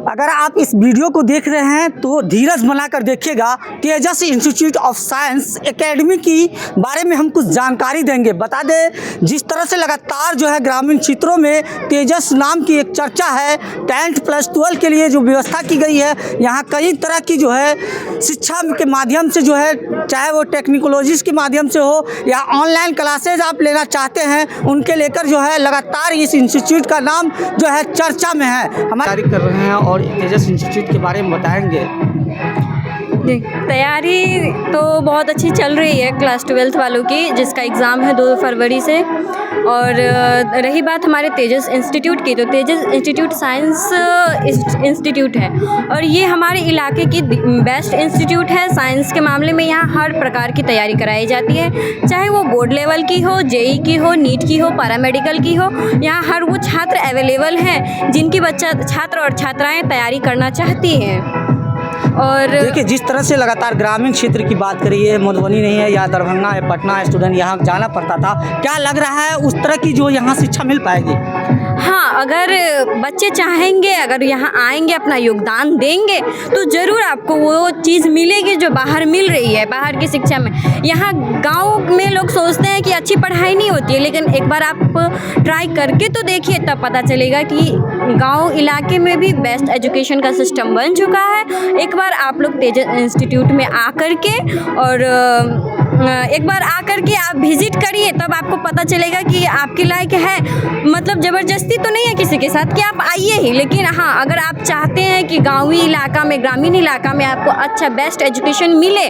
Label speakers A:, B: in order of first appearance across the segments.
A: अगर आप इस वीडियो को देख रहे हैं तो धीरज बनाकर देखिएगा। तेजस इंस्टीट्यूट ऑफ साइंस एकेडमी की बारे में हम कुछ जानकारी देंगे। बता दें जिस तरह से लगातार जो है ग्रामीण क्षेत्रों में तेजस नाम की एक चर्चा है। 10th प्लस 12 के लिए जो व्यवस्था की गई है, यहाँ कई तरह की जो है शिक्षा के माध्यम से जो है, चाहे वो टेक्नोलॉजीज़ के माध्यम से हो या ऑनलाइन क्लासेज आप लेना चाहते हैं, उनके लेकर जो है लगातार इस इंस्टीट्यूट का नाम जो है चर्चा में है। हम तैयारी कर रहे हैं और तेजस इंस्टीट्यूट के बारे में बताएंगे।
B: तैयारी तो बहुत अच्छी चल रही है क्लास 12th वालों की, जिसका एग्ज़ाम है 2 फरवरी से। और रही बात हमारे तेजस इंस्टीट्यूट की, तो तेजस इंस्टीट्यूट साइंस इंस्टीट्यूट है और ये हमारे इलाके की बेस्ट इंस्टीट्यूट है। साइंस के मामले में यहाँ हर प्रकार की तैयारी कराई जाती है, चाहे वो बोर्ड लेवल की हो, जेई की हो, नीट की हो, पैरामेडिकल की हो। यहाँ हर वो छात्र अवेलेबल हैं जिनकी छात्र और छात्राएँ तैयारी करना चाहती हैं। और
A: देखिए जिस तरह से लगातार ग्रामीण क्षेत्र की बात करिए, मधुबनी नहीं है या दरभंगा या पटना स्टूडेंट यहाँ जाना पड़ता था, क्या लग रहा है उस तरह की जो यहाँ शिक्षा मिल पाएगी?
B: हाँ, अगर बच्चे चाहेंगे, अगर यहाँ आएंगे, अपना योगदान देंगे, तो ज़रूर आपको वो चीज़ मिलेगी जो बाहर मिल रही है। बाहर की शिक्षा में यहाँ गांव में लोग सोचते हैं कि अच्छी पढ़ाई नहीं होती है, लेकिन एक बार आप ट्राई करके तो देखिए, तब पता चलेगा कि गांव इलाके में भी बेस्ट एजुकेशन का सिस्टम बन चुका है। एक बार आप लोग तेजस इंस्टीट्यूट में आकर के और एक बार आकर के आप विजिट करिए, तब आपको पता चलेगा कि आपके लायक है। मतलब ज़बरदस्ती तो नहीं है किसी के साथ कि आप आइए ही, लेकिन हाँ, अगर आप चाहते हैं कि गाँवी इलाका में, ग्रामीण इलाका में आपको अच्छा बेस्ट एजुकेशन मिले,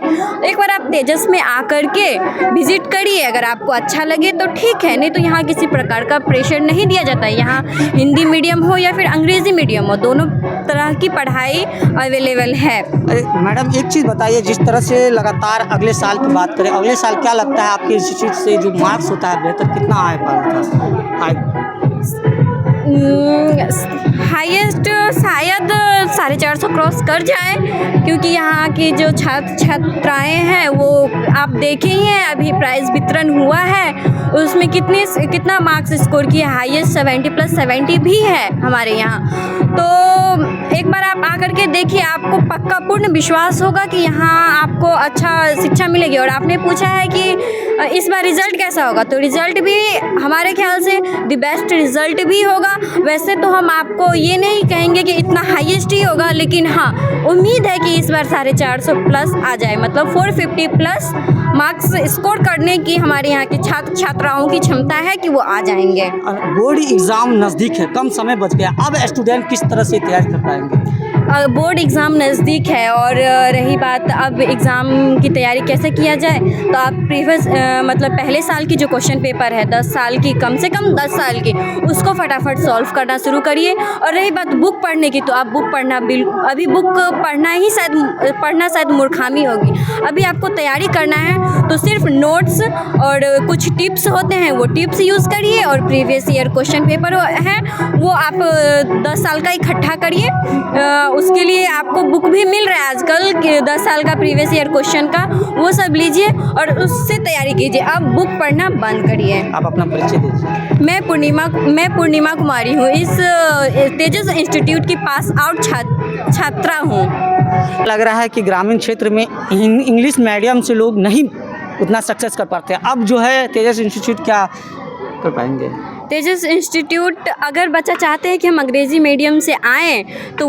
B: एक बार आप तेजस में आकर के विजिट करिए। अगर आपको अच्छा लगे तो ठीक है, नहीं तो यहाँ किसी प्रकार का प्रेशर नहीं दिया जाता है। यहाँ हिंदी मीडियम हो या फिर अंग्रेज़ी मीडियम हो, दोनों तरह की पढ़ाई अवेलेबल है।
A: मैडम एक चीज़ बताइए, जिस तरह से लगातार अगले साल की बात करें, अगले साल क्या लगता है आपके इंस्टीट्यूट से जो मार्क्स होता है बेहतर कितना आए पाता?
B: हाईएस्ट शायद 450 क्रॉस कर जाए, क्योंकि यहाँ की जो छात्र छात्राएँ हैं वो आप देखे ही हैं, अभी प्राइज़ वितरण हुआ है, उसमें कितना मार्क्स स्कोर किया। हाईएस्ट 70+70 भी है हमारे यहाँ। तो एक बार आप आकर के देखिए, आपको पक्का पूर्ण विश्वास होगा कि यहाँ आपको अच्छा शिक्षा मिलेगी। और आपने पूछा है कि इस बार रिज़ल्ट कैसा होगा, तो रिज़ल्ट भी हमारे ख्याल से द बेस्ट रिज़ल्ट भी होगा। वैसे तो हम आपको ये नहीं कहेंगे कि इतना हाईएस्ट ही होगा, लेकिन हाँ, उम्मीद है कि इस बार 450+ आ जाए, मतलब 450+ मार्क्स स्कोर करने की हमारे यहाँ के छात्र छात्राओं की क्षमता है कि वो आ जाएंगे।
A: बोर्ड एग्ज़ाम नज़दीक है, कम समय बच गया, अब स्टूडेंट किस तरह से तैयारी कर पाएंगे?
B: बोर्ड एग्ज़ाम नज़दीक है और रही बात अब एग्ज़ाम की तैयारी कैसे किया जाए, तो आप प्रीवियस मतलब पहले साल की जो क्वेश्चन पेपर है 10 साल की, कम से कम 10 साल की, उसको फटाफट सॉल्व करना शुरू करिए। और रही बात बुक पढ़ने की, तो आप बुक पढ़ना अभी बुक पढ़ना शायद मूर्खामी होगी। अभी आपको तैयारी करना है तो सिर्फ नोट्स और कुछ टिप्स होते हैं, वो टिप्स यूज़ करिए। और प्रीवियस ईयर क्वेश्चन पेपर है वो आप 10 साल का इकट्ठा करिए। उसके लिए आपको बुक भी मिल रहा है आजकल कि 10 साल का प्रीवियस ईयर क्वेश्चन का, वो सब लीजिए और उससे तैयारी कीजिए। आप बुक पढ़ना बंद करिए।
A: आप अपना परिचय दीजिए।
B: मैं पूर्णिमा कुमारी हूँ, इस तेजस इंस्टीट्यूट की पास आउट छात्रा हूँ।
A: लग रहा है कि ग्रामीण क्षेत्र में इंग्लिश मीडियम से लोग नहीं उतना सक्सेस कर पाते, अब जो है तेजस इंस्टीट्यूट क्या कर पाएंगे?
B: तेजस इंस्टीट्यूट, अगर बच्चा चाहते हैं कि हम अंग्रेज़ी मीडियम से आएँ, तो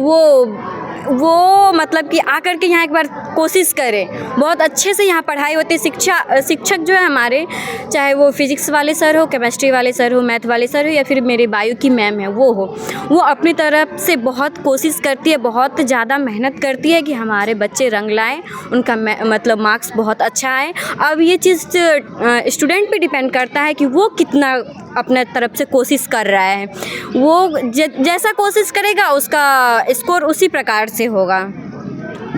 B: वो मतलब कि आकर के यहाँ एक बार कोशिश करें। बहुत अच्छे से यहाँ पढ़ाई होती है। शिक्षक जो है हमारे, चाहे वो फिज़िक्स वाले सर हो, केमिस्ट्री वाले सर हो, मैथ वाले सर हो, या फिर मेरे बायो की मैम है वो अपनी तरफ से बहुत कोशिश करती है, बहुत ज़्यादा मेहनत करती है कि हमारे बच्चे रंग लाएँ, उनका मतलब मार्क्स बहुत अच्छा आए। अब ये चीज़ स्टूडेंट पे डिपेंड करता है कि वो कितना अपने तरफ से कोशिश कर रहा है। वो जैसा कोशिश करेगा उसका स्कोर उसी प्रकार से होगा।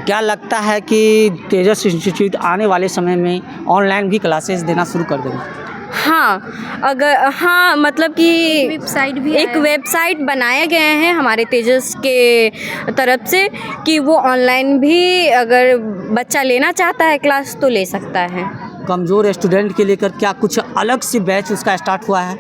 A: क्या लगता है कि तेजस इंस्टीट्यूट आने वाले समय में ऑनलाइन भी क्लासेस देना शुरू कर देगा?
B: हाँ, मतलब कि वेबसाइट भी, एक वेबसाइट बनाए गए हैं हमारे तेजस के तरफ से कि वो ऑनलाइन भी अगर बच्चा लेना चाहता है क्लास तो ले सकता है।
A: कमज़ोर स्टूडेंट के लेकर क्या कुछ अलग से बैच उसका स्टार्ट हुआ है?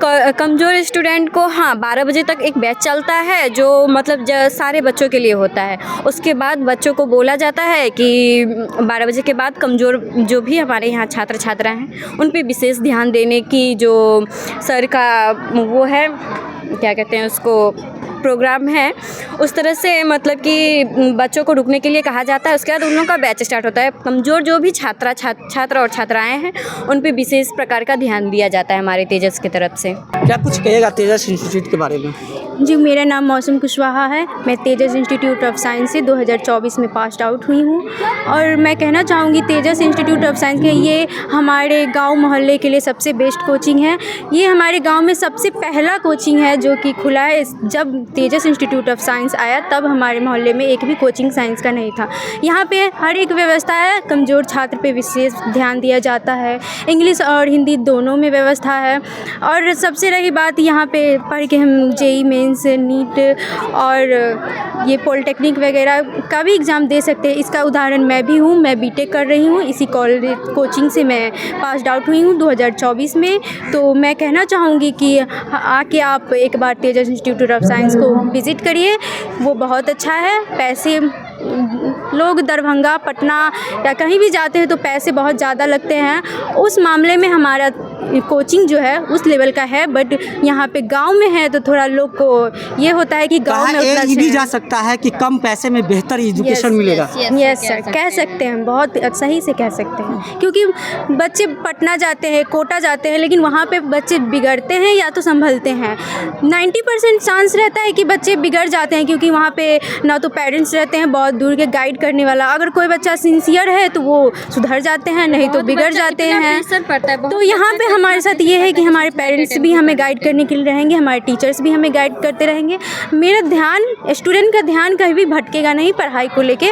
B: कमज़ोर स्टूडेंट को हाँ 12 बजे तक एक बैच चलता है जो मतलब सारे बच्चों के लिए होता है। उसके बाद बच्चों को बोला जाता है कि 12 बजे के बाद कमज़ोर जो भी हमारे यहाँ छात्र छात्रा हैं उन पे विशेष ध्यान देने की जो सर का वो है, क्या कहते हैं उसको, प्रोग्राम है, उस तरह से मतलब कि बच्चों को रुकने के लिए कहा जाता है। उसके बाद उन लोगों का बैच स्टार्ट होता है। कमज़ोर जो भी छात्र और छात्राएं हैं उन पे विशेष प्रकार का ध्यान दिया जाता है हमारे तेजस की तरफ से।
A: क्या कुछ कहेगा तेजस इंस्टीट्यूट के बारे में?
C: जी, मेरा नाम मौसम कुशवाहा है। मैं तेजस इंस्टीट्यूट ऑफ साइंस से 2024 में पास आउट हुई हूँ और मैं कहना चाहूँगी तेजस इंस्टीट्यूट ऑफ साइंस के ये हमारे गांव मोहल्ले के लिए सबसे बेस्ट कोचिंग है। ये हमारे गांव में सबसे पहला कोचिंग है जो कि खुला है। जब तेजस इंस्टीट्यूट ऑफ साइंस आया तब हमारे मोहल्ले में एक भी कोचिंग साइंस का नहीं था। यहाँ पे हर एक व्यवस्था है। कमज़ोर छात्र पे विशेष ध्यान दिया जाता है। इंग्लिश और हिंदी दोनों में व्यवस्था है। और सबसे रही बात, यहाँ पे पढ़ के हम जेई मेंस, नीट और ये पॉलिटेक्निक वगैरह का भी एग्ज़ाम दे सकते हैं। इसका उदाहरण मैं भी हूँ। मैं बीटेक कर रही हूँ, इसी कॉलेज कोचिंग से मैं पास आउट हुई हूँ 2024 में। तो मैं कहना चाहूँगी कि आके आप एक बार तेजस इंस्टीट्यूट ऑफ साइंस को विज़िट करिए, वो बहुत अच्छा है। पैसे लोग दरभंगा, पटना या कहीं भी जाते हैं तो पैसे बहुत ज़्यादा लगते हैं। उस मामले में हमारा कोचिंग जो है उस लेवल का है, बट यहाँ पे गांव में है तो थोड़ा लोग को ये होता है कि गांव में उतना
A: भी जा सकता है कि कम पैसे में बेहतर एजुकेशन मिलेगा।
C: यस सर, कह सकते हैं, बहुत सही से कह सकते हैं। क्योंकि बच्चे पटना जाते हैं, कोटा जाते हैं, लेकिन वहाँ पे बच्चे बिगड़ते हैं या तो संभलते हैं। 90% चांस रहता है कि बच्चे बिगड़ जाते हैं, क्योंकि वहाँ पे ना तो पेरेंट्स रहते हैं बहुत दूर के गाइड करने वाला। अगर कोई बच्चा सिंसियर है तो वो सुधर जाते हैं, नहीं तो बिगड़ जाते हैं। तो यहाँ पे हमारे साथ ये है कि हमारे पेरेंट्स भी हमें गाइड करने के लिए रहेंगे, हमारे टीचर्स भी हमें गाइड करते रहेंगे। मेरा ध्यान, स्टूडेंट का ध्यान कहीं भी भटकेगा नहीं पढ़ाई को लेके,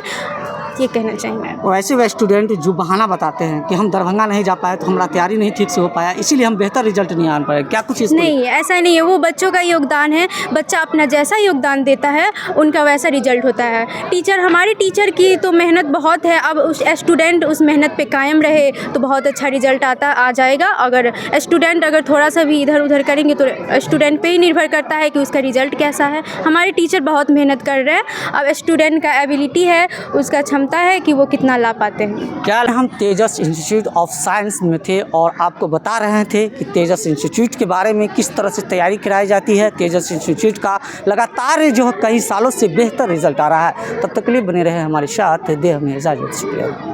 C: ये कहना चाहिए।
A: वैसे वे स्टूडेंट जो बहाना बताते हैं कि हम दरभंगा नहीं जा पाए तो हमारा तैयारी नहीं ठीक से हो पाया, इसीलिए हम बेहतर रिजल्ट नहीं आ पाए, क्या कुछ
C: नहीं, ऐसा नहीं है। वो बच्चों का योगदान है। बच्चा अपना जैसा योगदान देता है उनका वैसा रिजल्ट होता है। टीचर, हमारे टीचर की तो मेहनत बहुत है। अब उस स्टूडेंट उस मेहनत पे कायम रहे तो बहुत अच्छा रिजल्ट आ जाएगा। अगर स्टूडेंट अगर थोड़ा सा भी इधर उधर करेंगे तो स्टूडेंट पे ही निर्भर करता है कि उसका रिजल्ट कैसा है। हमारे टीचर बहुत मेहनत कर रहे हैं। अब स्टूडेंट का एबिलिटी है, उसका क्षमता है कि वो कितना ला पाते हैं।
A: क्या हम तेजस इंस्टीट्यूट ऑफ साइंस में थे और आपको बता रहे थे कि तेजस इंस्टीट्यूट के बारे में किस तरह से तैयारी कराई जाती है। तेजस इंस्टीट्यूट का लगातार जो है कई सालों से बेहतर रिजल्ट आ रहा है। तब तक के लिए बने रहे हमारे साथ, दे हमें इजाज़त, शुक्रिया।